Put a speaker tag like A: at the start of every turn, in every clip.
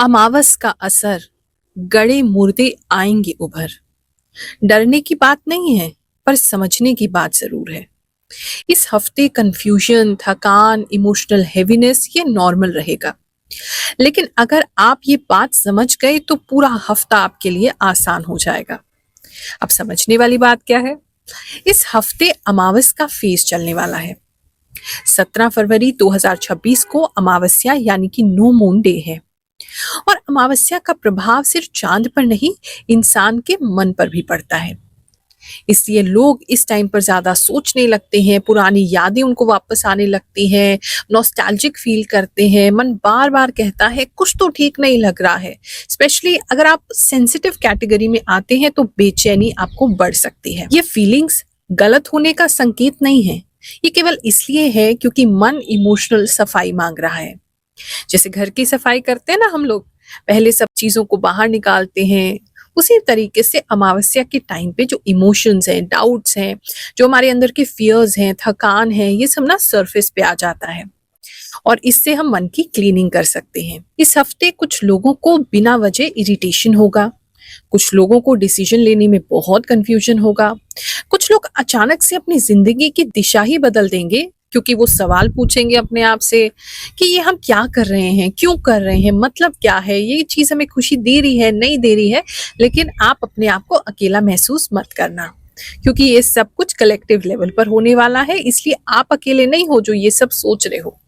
A: अमावस का असर, गड़े मुर्दे आएंगे उभर। डरने की बात नहीं है, पर समझने की बात जरूर है। इस हफ्ते कंफ्यूजन, थकान, इमोशनल हेवीनेस ये नॉर्मल रहेगा। लेकिन अगर आप ये बात समझ गए तो पूरा हफ्ता आपके लिए आसान हो जाएगा। अब समझने वाली बात क्या है? इस हफ्ते अमावस का फेज चलने वाला है। 17 फरवरी 2026 को अमावस्या यानी कि नो मून डे है। और अमावस्या का प्रभाव सिर्फ चांद पर नहीं, इंसान के मन पर भी पड़ता है। इसलिए लोग इस टाइम पर ज्यादा सोचने लगते हैं, पुरानी यादें उनको वापस आने लगती हैं, नॉस्टैल्जिक फील करते हैं, मन बार बार कहता है कुछ तो ठीक नहीं लग रहा है। स्पेशली अगर आप सेंसिटिव कैटेगरी में आते हैं तो बेचैनी आपको बढ़ सकती है। ये फीलिंग्स गलत होने का संकेत नहीं है, ये केवल इसलिए है क्योंकि मन इमोशनल सफाई मांग रहा है। जैसे घर की सफाई करते हैं ना हम लोग, पहले सब चीजों को बाहर निकालते हैं, उसी तरीके से अमावस्या के टाइम पे जो इमोशंस हैं, डाउट्स हैं, जो हमारे अंदर के फियर्स हैं, थकान है, ये सब ना सरफेस पे आ जाता है और इससे हम मन की क्लीनिंग कर सकते हैं। इस हफ्ते कुछ लोगों को बिना वजह इरिटेशन होगा, कुछ लोगों को डिसीजन लेने में बहुत कंफ्यूजन होगा, कुछ लोग अचानक से अपनी जिंदगी की दिशा ही बदल देंगे क्योंकि वो सवाल पूछेंगे अपने आप से कि ये हम क्या कर रहे हैं, क्यों कर रहे हैं, मतलब क्या है, ये चीज हमें खुशी दे रही है, नहीं दे रही है। लेकिन आप अपने आप को अकेला महसूस मत करना, क्योंकि ये सब कुछ कलेक्टिव लेवल पर होने वाला है, इसलिए आप अकेले नहीं हो जो ये सब सोच रहे हो।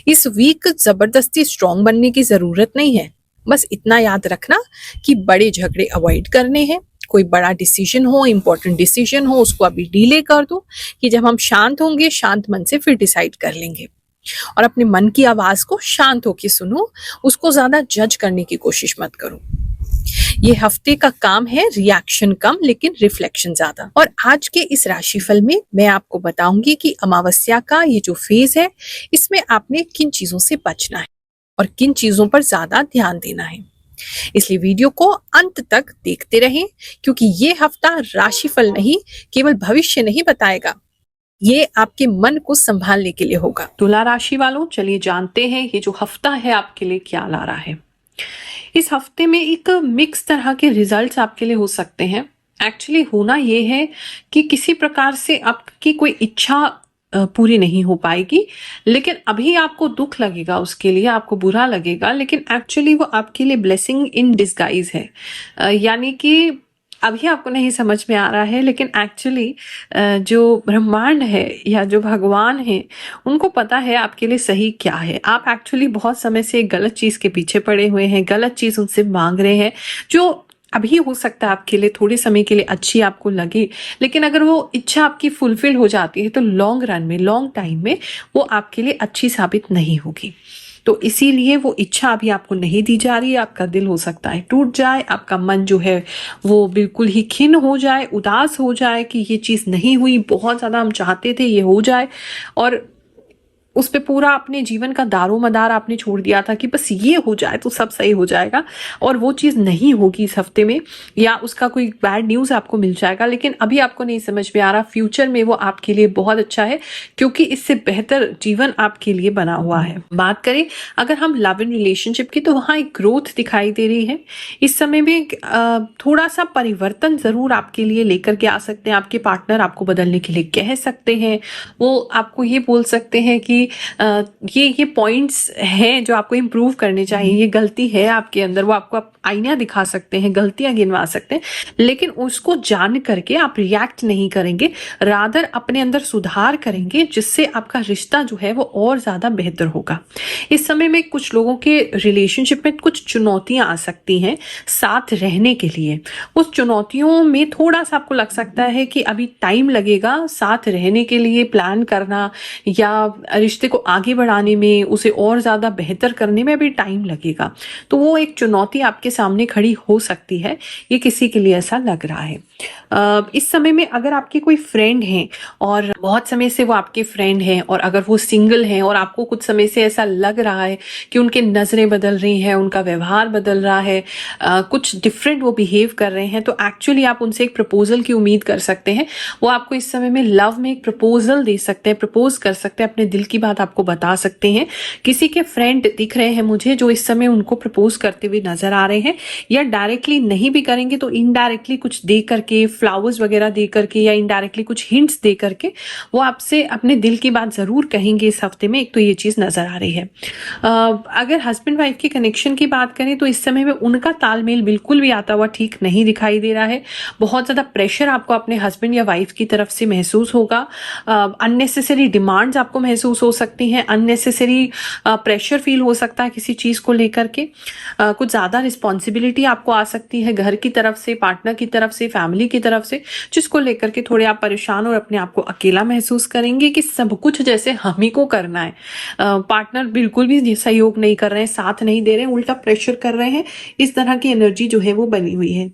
A: इस वीक जबरदस्ती स्ट्रांग बनने की जरूरत नहीं है। बस इतना याद रखना कि बड़े झगड़े अवॉइड करने हैं। कोई बड़ा डिसीजन हो, इंपॉर्टेंट डिसीजन हो, उसको अभी डिले कर दो कि जब हम शांत होंगे, शांत मन से फिर डिसाइड कर लेंगे। और अपने मन की आवाज को शांत होकर सुनो, उसको ज्यादा जज करने की कोशिश मत करो। ये हफ्ते का काम है रिएक्शन कम लेकिन रिफ्लेक्शन ज्यादा। और आज के इस राशिफल में मैं आपको बताऊंगी कि अमावस्या का ये जो फेज है, इसमें आपने किन चीजों से बचना है और किन चीजों पर ज्यादा ध्यान देना है। इसलिए वीडियो को अंत तक देखते रहें, क्योंकि ये हफ्ता राशिफल नहीं, केवल भविष्य नहीं बताएगा, ये आपके मन को संभालने के लिए होगा। तुला राशि वालों, चलिए जानते हैं ये जो हफ्ता है आपके लिए क्या ला रहा है। इस हफ्ते में एक मिक्स तरह के रिजल्ट्स आपके लिए हो सकते हैं। एक्चुअली होना ये है कि किसी प्रकार से आपकी कोई इच्छा पूरी नहीं हो पाएगी, लेकिन अभी आपको दुख लगेगा, उसके लिए आपको बुरा लगेगा, लेकिन एक्चुअली वो आपके लिए ब्लेसिंग इन डिस्गाइज है। यानी कि अभी आपको नहीं समझ में आ रहा है, लेकिन एक्चुअली जो ब्रह्मांड है या जो भगवान है, उनको पता है आपके लिए सही क्या है। आप एक्चुअली बहुत समय से गलत चीज के पीछे पड़े हुए हैं, गलत चीज उनसे मांग रहे हैं, जो अभी हो सकता है आपके लिए थोड़े समय के लिए अच्छी आपको लगे, लेकिन अगर वो इच्छा आपकी फुलफिल हो जाती है तो लॉन्ग रन में, लॉन्ग टाइम में वो आपके लिए अच्छी साबित नहीं होगी। तो इसीलिए वो इच्छा अभी आपको नहीं दी जा रही है। आपका दिल हो सकता है टूट जाए, आपका मन जो है वो बिल्कुल ही खिन्न हो जाए, उदास हो जाए कि ये चीज़ नहीं हुई, बहुत ज़्यादा हम चाहते थे ये हो जाए, और उस पे पूरा अपने जीवन का दारोमदार आपने छोड़ दिया था कि बस ये हो जाए तो सब सही हो जाएगा, और वो चीज़ नहीं होगी इस हफ्ते में, या उसका कोई बैड न्यूज़ आपको मिल जाएगा। लेकिन अभी आपको नहीं समझ में आ रहा, फ्यूचर में वो आपके लिए बहुत अच्छा है, क्योंकि इससे बेहतर जीवन आपके लिए बना हुआ है। बात करें अगर हम लव इन रिलेशनशिप की, तो वहाँ एक ग्रोथ दिखाई दे रही है। इस समय में थोड़ा सा परिवर्तन ज़रूर आपके लिए लेकर के आ सकते हैं। आपके पार्टनर आपको बदलने के लिए कह सकते हैं, वो आपको ये बोल सकते हैं कि ये पॉइंट्स हैं जो आपको इम्प्रूव करने चाहिए, ये गलती है आपके अंदर, वो आपको आईना दिखा सकते हैं, गलतियां गिनवा सकते हैं, लेकिन उसको जान करके आप रिएक्ट नहीं करेंगे, रादर अपने अंदर सुधार करेंगे, जिससे आपका रिश्ता जो है वो और ज्यादा बेहतर होगा। इस समय में कुछ लोगों के रिलेशनशिप में कुछ चुनौतियां आ सकती हैं साथ रहने के लिए। उस चुनौतियों में थोड़ा सा आपको लग सकता है कि अभी टाइम लगेगा साथ रहने के लिए, प्लान करना या रिश्ते को आगे बढ़ाने में, उसे और ज़्यादा बेहतर करने में अभी टाइम लगेगा। तो वो एक चुनौती आपके सामने खड़ी हो सकती है, ये किसी के लिए ऐसा लग रहा है। इस समय में अगर आपके कोई फ्रेंड हैं और बहुत समय से वो आपके फ्रेंड हैं, और अगर वो सिंगल हैं और आपको कुछ समय से ऐसा लग रहा है कि उनके नज़रें बदल रही हैं, उनका व्यवहार बदल रहा है, कुछ डिफरेंट वो बिहेव कर रहे हैं, तो एक्चुअली आप उनसे एक प्रपोजल की उम्मीद कर सकते हैं। वो आपको इस समय में लव में एक प्रपोजल दे सकते हैं, प्रपोज कर सकते हैं, अपने दिल की की बात आपको बता सकते हैं। किसी के फ्रेंड दिख रहे हैं मुझे जो इस समय उनको प्रपोज करते हुए नजर आ रहे हैं, या डायरेक्टली नहीं भी करेंगे तो इनडायरेक्टली कुछ दे करके, फ्लावर्स वगैरह दे करके या इनडायरेक्टली कुछ हिंट्स दे करके वो आपसे अपने दिल की बात जरूर कहेंगे इस हफ्ते में। एक तो ये चीज नजर आ रही है। अगर हस्बैंड वाइफ के कनेक्शन की बात करें तो इस समय में उनका तालमेल बिल्कुल भी आता हुआ ठीक नहीं दिखाई दे रहा है। बहुत ज्यादा प्रेशर आपको अपने हस्बैंड या वाइफ की तरफ से महसूस होगा। अननेसेसरी डिमांड्स आपको महसूस हो सकती हैं, अननेसेसरी प्रेशर फील हो सकता है किसी चीज को लेकर के। कुछ ज्यादा रिस्पॉन्सिबिलिटी आपको आ सकती है घर की तरफ से, पार्टनर की तरफ से, फैमिली की तरफ से, जिसको लेकर के थोड़े आप परेशान और अपने आप को अकेला महसूस करेंगे कि सब कुछ जैसे हम ही को करना है। पार्टनर बिल्कुल भी सहयोग नहीं कर रहे हैं, साथ नहीं दे रहे हैं, उल्टा प्रेशर कर रहे हैं। इस तरह की एनर्जी जो है वो बनी हुई है।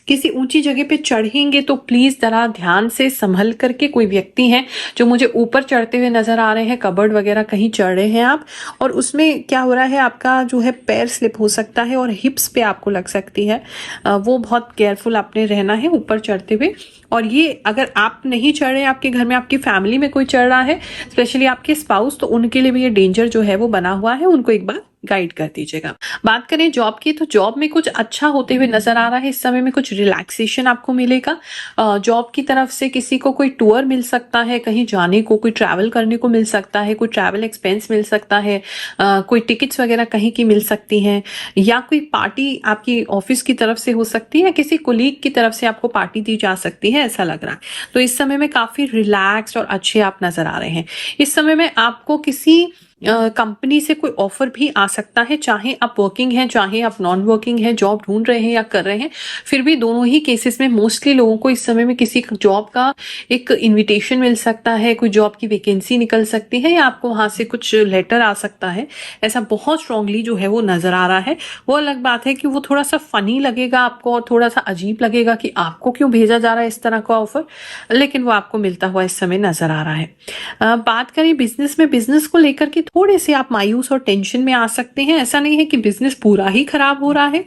A: किसी ऊंची जगह पे चढ़ेंगे तो प्लीज जरा ध्यान से संभल करके। कोई व्यक्ति है जो मुझे ऊपर चढ़ते हुए नजर आ रहे हैं, कबर्ड वगैरह कहीं चढ़ रहे हैं आप, और उसमें क्या हो रहा है, आपका जो है पैर स्लिप हो सकता है और हिप्स पे आपको लग सकती है। वो बहुत केयरफुल आपने रहना है ऊपर चढ़ते हुए। और ये अगर आप नहीं चढ़ रहे, आपके घर में आपकी फैमिली में कोई चढ़ रहा है, स्पेशली आपके स्पाउस, तो उनके लिए भी ये डेंजर जो है वो बना हुआ है। उनको एक बार गाइड कर दीजिएगा। बात करें जॉब की तो जॉब में कुछ अच्छा होते हुए नजर आ रहा है। इस समय में कुछ रिलैक्सेशन आपको मिलेगा। जॉब की तरफ से किसी को कोई टूर मिल सकता है, कहीं जाने को, कोई ट्रैवल करने को मिल सकता है, कोई ट्रैवल एक्सपेंस मिल सकता है, कोई टिकट्स वगैरह कहीं की मिल सकती हैं, या कोई पार्टी आपकी ऑफिस की तरफ से हो सकती है, किसी कोलीग की तरफ से आपको पार्टी दी जा सकती है, ऐसा लग रहा है। तो इस समय में काफी रिलैक्स्ड और अच्छे आप नजर आ रहे हैं। इस समय में आपको किसी कंपनी से कोई ऑफर भी आ सकता है, चाहे आप वर्किंग हैं, चाहे आप नॉन वर्किंग हैं, जॉब ढूंढ रहे हैं या कर रहे हैं। फिर भी दोनों ही केसेस में मोस्टली लोगों को इस समय में किसी जॉब का एक इनविटेशन मिल सकता है, कोई जॉब की वैकेंसी निकल सकती है, या आपको वहां से कुछ लेटर आ सकता है। ऐसा बहुत स्ट्रांगली जो है वो नजर आ रहा है। वो अलग बात है कि वो थोड़ा सा फनी लगेगा आपको और थोड़ा सा अजीब लगेगा कि आपको क्यों भेजा जा रहा है इस तरह का ऑफर, लेकिन वो आपको मिलता हुआ इस समय नजर आ रहा है। बात करें बिजनेस में, बिजनेस को लेकर के थोड़े से आप मायूस और टेंशन में आ सकते हैं। ऐसा नहीं है कि बिजनेस पूरा ही खराब हो रहा है,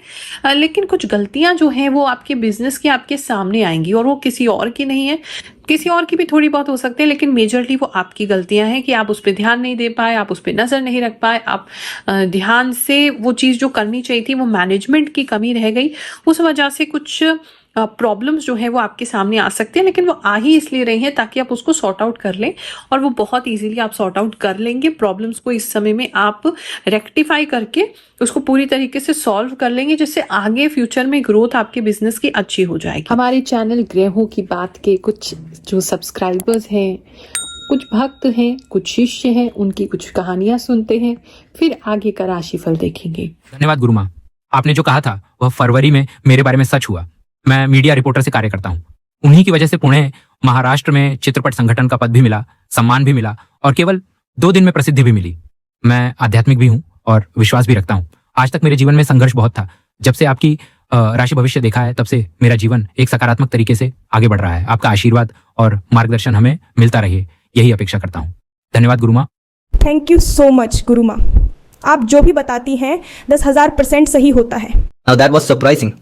A: लेकिन कुछ गलतियां जो हैं वो आपके बिजनेस की आपके सामने आएंगी, और वो किसी और की नहीं है, किसी और की भी थोड़ी बहुत हो सकती है, लेकिन मेजरली वो आपकी गलतियां हैं कि आप उस पर ध्यान नहीं दे पाए, आप उस पर नजर नहीं रख पाए, आप ध्यान से वो चीज जो करनी चाहिए थी, वो मैनेजमेंट की कमी रह गई। उस वजह से कुछ प्रॉब्लम्स जो है वो आपके सामने आ सकते हैं, लेकिन वो आ ही इसलिए रही हैं ताकि आप उसको सॉर्ट आउट कर लें, और वो बहुत इजीली आप सॉर्ट आउट कर लेंगे। प्रॉब्लम्स को इस समय में आप रेक्टिफाई करके उसको पूरी तरीके से सॉल्व कर लेंगे, जिससे आगे फ्यूचर में ग्रोथ आपके बिजनेस की अच्छी हो जाएगी। हमारे चैनल ग्रहों की बात के कुछ जो सब्सक्राइबर्स हैं, कुछ भक्त हैं, कुछ शिष्य हैं, उनकी कुछ कहानियां सुनते हैं, फिर आगे का राशिफल देखेंगे।
B: धन्यवाद गुरु माँ, आपने जो कहा था वह फरवरी में मेरे बारे में सच हुआ। मैं मीडिया रिपोर्टर से कार्य करता हूँ। उन्हीं की वजह से पुणे महाराष्ट्र में चित्रपट संगठन का पद भी मिला, सम्मान भी मिला, और केवल 2 दिन में प्रसिद्धि भी मिली। मैं आध्यात्मिक भी हूँ और विश्वास भी रखता हूँ। आज तक मेरे जीवन में संघर्ष बहुत था। जब से आपकी राशि भविष्य देखा है तब से मेरा जीवन एक सकारात्मक तरीके से आगे बढ़ रहा है। आपका आशीर्वाद और मार्गदर्शन हमें मिलता रहे, यही अपेक्षा करता हूँ। धन्यवाद गुरु माँ।
C: थैंक यू सो मच गुरु माँ। आप जो भी बताती हैं 10,000% सही होता है।
D: Now that was surprising.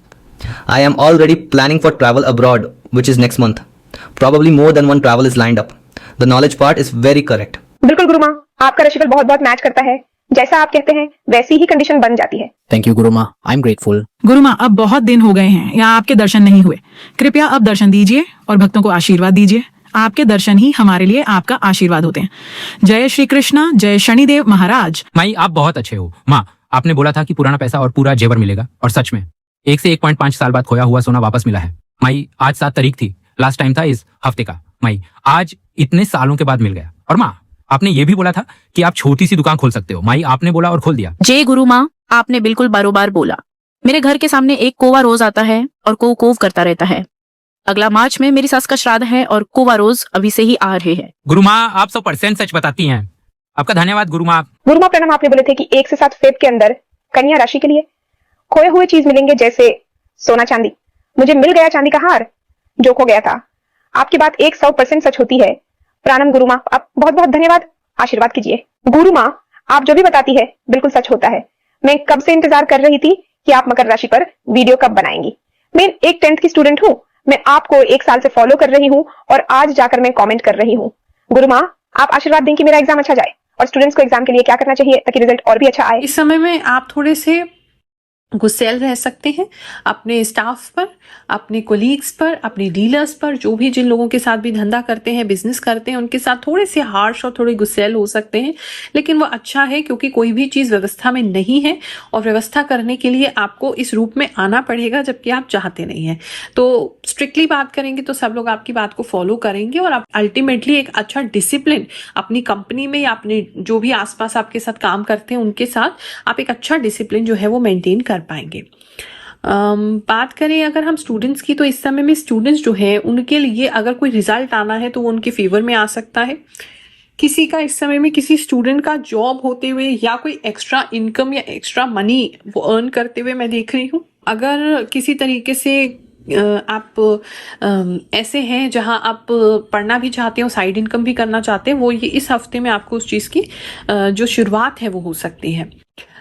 D: I am already planning for travel abroad, which is next month. Probably more than one travel is lined up. The knowledge part is very correct.
C: बिल्कुल गुरु माँ, आपका राशिफल बहुत बहुत मैच करता है। जैसा आप कहते हैं वैसी ही कंडीशन बन जाती है।
E: थैंक यू गुरु माँ, आई एम ग्रेटफुल।
F: गुरु माँ, अब बहुत दिन हो गए हैं यहाँ आपके दर्शन नहीं हुए। कृपया अब दर्शन दीजिए और भक्तों को आशीर्वाद दीजिए। आपके दर्शन ही हमारे लिए आपका आशीर्वाद होते हैं। जय श्री कृष्णा, जय शनिदेव महाराज।
B: माई, आप बहुत अच्छे हो। माँ, आपने बोला था कि पुराना पैसा और पूरा जेवर मिलेगा, और सच में 1 से 1.5 साल बाद खोया हुआ सोना वापस मिला है। माई, आज 7 तारीख थी, लास्ट टाइम था इस हफ्ते का। माई, आज इतने सालों के बाद मिल गया। और माँ, आपने ये भी बोला था कि आप छोटी सी दुकान खोल सकते हो। माई, आपने बोला और खोल दिया।
G: जय गुरु माँ, आपने बिल्कुल बारोबार बोला। मेरे घर के सामने एक कोवा रोज आता है और कोव करता रहता है। अगला मार्च में मेरी सास का श्राद्ध है और कोवा रोज अभी से ही आ रहे हैं।
B: गुरु माँ, आप 100% सच बताती हैं। आपका धन्यवाद गुरु माँ।
C: गुरु माँ प्रणाम। आपने बोले थे कि 1 से 7 फेब के अंदर कन्या राशि के लिए खोए हुए चीज मिलेंगे, जैसे सोना चांदी। मुझे मिल गया चांदी का हार जो खो गया था। आपकी बात 100% सच होती है। प्रणाम गुरु माँ, आप बहुत बहुत धन्यवाद। आशीर्वाद कीजिए। गुरु माँ, आप जो भी बताती है बिल्कुल सच होता है। मैं कब से इंतजार कर रही थी कि आप मकर राशि पर वीडियो कब बनाएंगी। मैं एक 10th की स्टूडेंट हूँ। मैं आपको 1 साल से फॉलो कर रही हूँ और आज जाकर मैं कमेंट कर रही हूँ। गुरु माँ, आप आशीर्वाद दें कि मेरा एग्जाम अच्छा जाए और स्टूडेंट्स को एग्जाम के लिए क्या करना चाहिए ताकि रिजल्ट और भी अच्छा आए?
A: इस समय में आप थोड़े से गुस्सैल रह सकते हैं अपने स्टाफ पर, अपने कोलीग्स पर, अपने डीलर्स पर, जो भी जिन लोगों के साथ भी धंधा करते हैं, बिजनेस करते हैं, उनके साथ थोड़े से हार्श और थोड़े गुस्सैल हो सकते हैं। लेकिन वो अच्छा है, क्योंकि कोई भी चीज़ व्यवस्था में नहीं है और व्यवस्था करने के लिए आपको इस रूप में आना पड़ेगा, जबकि आप चाहते नहीं हैं। तो स्ट्रिक्टली बात करेंगे तो सब लोग आपकी बात को फॉलो करेंगे और आप अल्टीमेटली एक अच्छा डिसिप्लिन अपनी कंपनी में या अपने जो भी आसपास आपके साथ काम करते हैं उनके साथ आप एक अच्छा डिसिप्लिन जो है वो मेंटेन कर पाएंगे। बात करें अगर हम स्टूडेंट्स की, तो इस समय में स्टूडेंट्स जो है उनके लिए अगर कोई रिजल्ट आना है तो वो उनके फेवर में आ सकता है। किसी का इस समय में, किसी स्टूडेंट का जॉब होते हुए या कोई एक्स्ट्रा इनकम या एक्स्ट्रा मनी वो अर्न करते हुए मैं देख रही हूँ। अगर किसी तरीके से आप ऐसे हैं जहां आप पढ़ना भी चाहते हो, साइड इनकम भी करना चाहते हैं, वो ये इस हफ्ते में आपको उस चीज़ की जो शुरुआत है वो हो सकती है।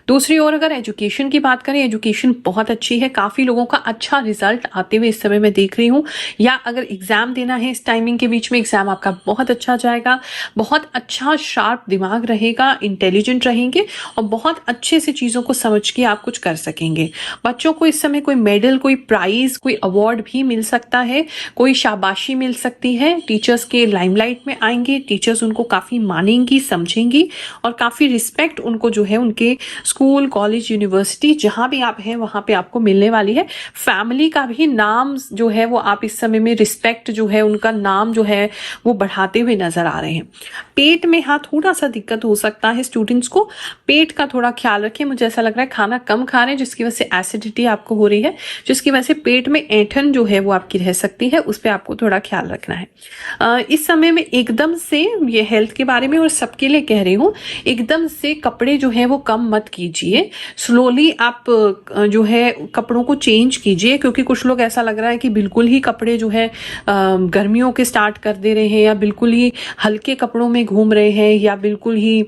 A: दूसरी ओर अगर एजुकेशन की बात करें, एजुकेशन बहुत अच्छी है, काफ़ी लोगों का अच्छा रिजल्ट आते हुए इस समय मैं देख रही हूँ। या अगर एग्ज़ाम देना है इस टाइमिंग के बीच में, एग्ज़ाम आपका बहुत अच्छा जाएगा, बहुत अच्छा शार्प दिमाग रहेगा, इंटेलिजेंट रहेंगे और बहुत अच्छे से चीज़ों को समझ के आप कुछ कर सकेंगे। बच्चों को इस समय कोई मेडल, कोई प्राइज़, कोई अवार्ड भी मिल सकता है, कोई शाबाशी मिल सकती है। टीचर्स के लाइमलाइट में आएंगे, टीचर्स उनको काफ़ी मानेंगी, समझेंगी और काफ़ी रिस्पेक्ट उनको जो है उनके स्कूल, कॉलेज, यूनिवर्सिटी जहां भी आप हैं वहां पे आपको मिलने वाली है। फैमिली का भी नाम जो है वो आप इस समय में रिस्पेक्ट जो है उनका नाम जो है वो बढ़ाते हुए नजर आ रहे हैं। पेट में हाँ थोड़ा सा दिक्कत हो सकता है स्टूडेंट्स को, पेट का थोड़ा ख्याल रखें। मुझे ऐसा लग रहा है खाना कम खा रहे हैं जिसकी वजह से एसिडिटी आपको हो रही है, जिसकी वजह से पेट में ऐंठन जो है वो आपकी रह सकती है, उस पर आपको थोड़ा ख्याल रखना है। इस समय में एकदम से, ये हेल्थ के बारे में और सबके लिए कह रही हूँ, एकदम से कपड़े जो है वो कम मत कीजिए। स्लोली आप जो है कपड़ों को चेंज कीजिए, क्योंकि कुछ लोग ऐसा लग रहा है कि बिल्कुल ही कपड़े जो है गर्मियों के स्टार्ट कर दे रहे हैं या बिल्कुल ही हल्के कपड़ों में घूम रहे हैं या बिल्कुल ही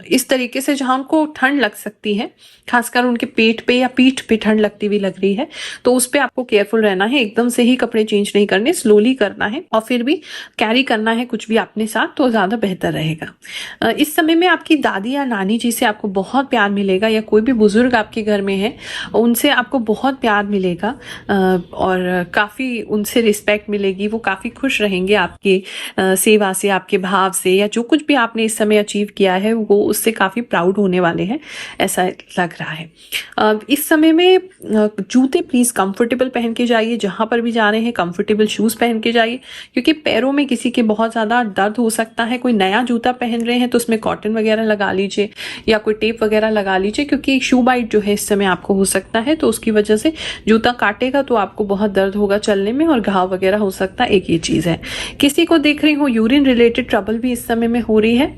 A: इस तरीके से जहां उनको ठंड लग सकती है, खासकर उनके पेट पे या पीठ पे ठंड लगती हुई लग रही है, तो उस पर आपको केयरफुल रहना है। एकदम से ही कपड़े चेंज नहीं करने, स्लोली करना है और फिर भी कैरी करना है कुछ भी अपने साथ, तो ज़्यादा बेहतर रहेगा। इस समय में आपकी दादी या नानी जी से आपको बहुत प्यार मिलेगा, या कोई भी बुजुर्ग आपके घर में है उनसे आपको बहुत प्यार मिलेगा और काफ़ी उनसे रिस्पेक्ट मिलेगी। वो काफ़ी खुश रहेंगे आपके सेवा से, आपके भाव से, या जो कुछ भी आपने इस समय अचीव किया है वो उससे काफ़ी प्राउड होने वाले हैं, ऐसा लग रहा है। इस समय में जूते प्लीज़ कंफर्टेबल पहन के जाइए, जहाँ पर भी जा रहे हैं कंफर्टेबल शूज़ पहन के जाइए, क्योंकि पैरों में किसी के बहुत ज़्यादा दर्द हो सकता है। कोई नया जूता पहन रहे हैं तो उसमें कॉटन वगैरह लगा लीजिए या कोई टेप वगैरह लगा लीजिए, क्योंकि शू बाइट जो है इस समय आपको हो सकता है, तो उसकी वजह से जूता काटेगा तो आपको बहुत दर्द होगा चलने में और घाव वगैरह हो सकता है। एक ये चीज़ है। किसी को देख रही हूँ यूरिन रिलेटेड ट्रबल भी इस समय में हो रही है,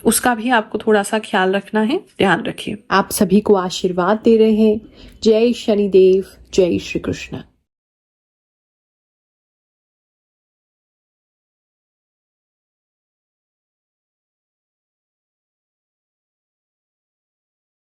A: उसका भी आपको थोड़ा सा ख्याल रखना है, ध्यान रखिए।
H: आप सभी को आशीर्वाद दे रहे हैं। जय शनिदेव, जय श्री कृष्ण।